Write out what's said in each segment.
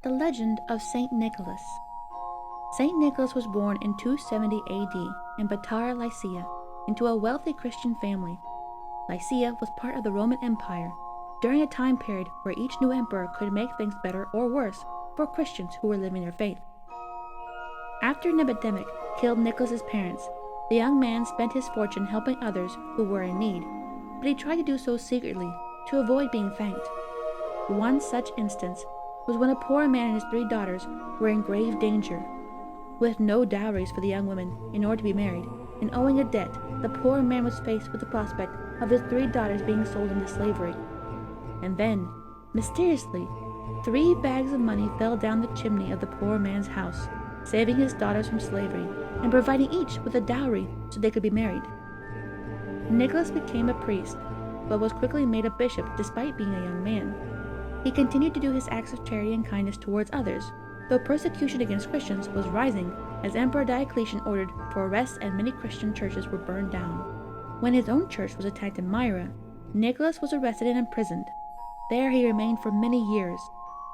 the legend of Saint Nicholas. Saint Nicholas was born in 270 AD in Batara, Lycia, into a wealthy Christian family. Lycia was part of the Roman Empire during a time period where each new emperor could make things better or worse for Christians who were living their faith. After an epidemic killed Nicholas's parents, the young man spent his fortune helping others who were in need, but he tried to do so secretly to avoid being thanked. One such instance was when a poor man and his 3 daughters were in grave danger. With no dowries for the young women in order to be married, and owing a debt, the poor man was faced with the prospect of his 3 daughters being sold into slavery. And then, mysteriously, 3 bags of money fell down the chimney of the poor man's house, saving his daughters from slavery and providing each with a dowry so they could be married. Nicholas became a priest, but was quickly made a bishop despite being a young man. He continued to do his acts of charity and kindness towards others, though persecution against Christians was rising as Emperor Diocletian ordered for arrests and many Christian churches were burned down. When his own church was attacked in Myra, Nicholas was arrested and imprisoned. There he remained for many years,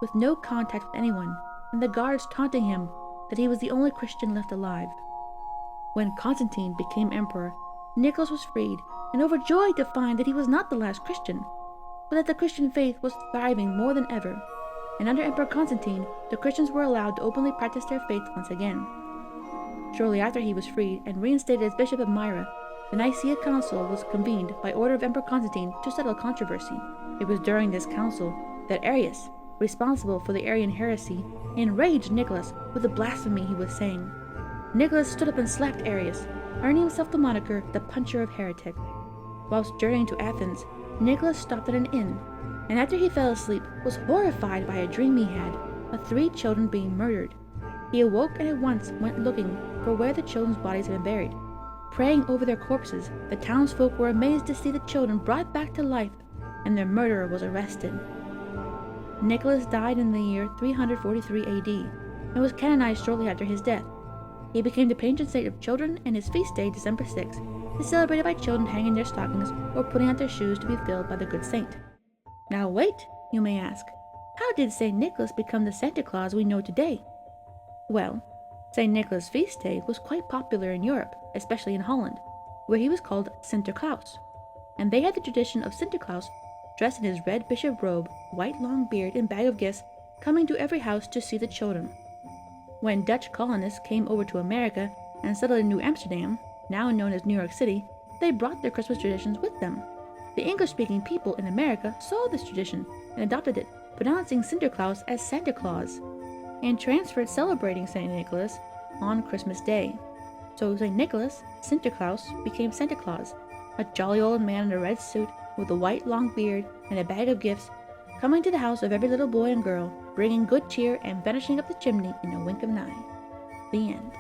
with no contact with anyone, and the guards taunting him that he was the only Christian left alive. When Constantine became emperor, Nicholas was freed and overjoyed to find that he was not the last Christian, but that the Christian faith was thriving more than ever, and under Emperor Constantine, the Christians were allowed to openly practice their faith once again. Shortly after he was freed and reinstated as Bishop of Myra, the Nicaea Council was convened by order of Emperor Constantine to settle controversy. It was during this council that Arius, responsible for the Arian heresy, enraged Nicholas with the blasphemy he was saying. Nicholas stood up and slapped Arius, earning himself the moniker the Puncher of Heretic. Whilst journeying to Athens, Nicholas stopped at an inn, and after he fell asleep, was horrified by a dream he had of 3 children being murdered. He awoke and at once went looking for where the children's bodies had been buried. Praying over their corpses, the townsfolk were amazed to see the children brought back to life, and their murderer was arrested. Nicholas died in the year 343 AD, and was canonized shortly after his death. He became the patron saint of children, and his feast day, December 6th, is celebrated by children hanging their stockings or putting out their shoes to be filled by the good saint. Now wait, you may ask, how did St. Nicholas become the Santa Claus we know today? Well, St. Nicholas' feast day was quite popular in Europe, especially in Holland, where he was called Sinterklaas, and they had the tradition of Sinterklaas dressed in his red bishop robe, white long beard, and bag of gifts, coming to every house to see the children. When Dutch colonists came over to America and settled in New Amsterdam, now known as New York City, they brought their Christmas traditions with them. The English-speaking people in America saw this tradition and adopted it, pronouncing Sinterklaas as Santa Claus, and transferred celebrating St. Nicholas on Christmas Day. So St. Nicholas, Sinterklaas, became Santa Claus, a jolly old man in a red suit with a white long beard and a bag of gifts, coming to the house of every little boy and girl, bringing good cheer and vanishing up the chimney in a wink of an eye. The end.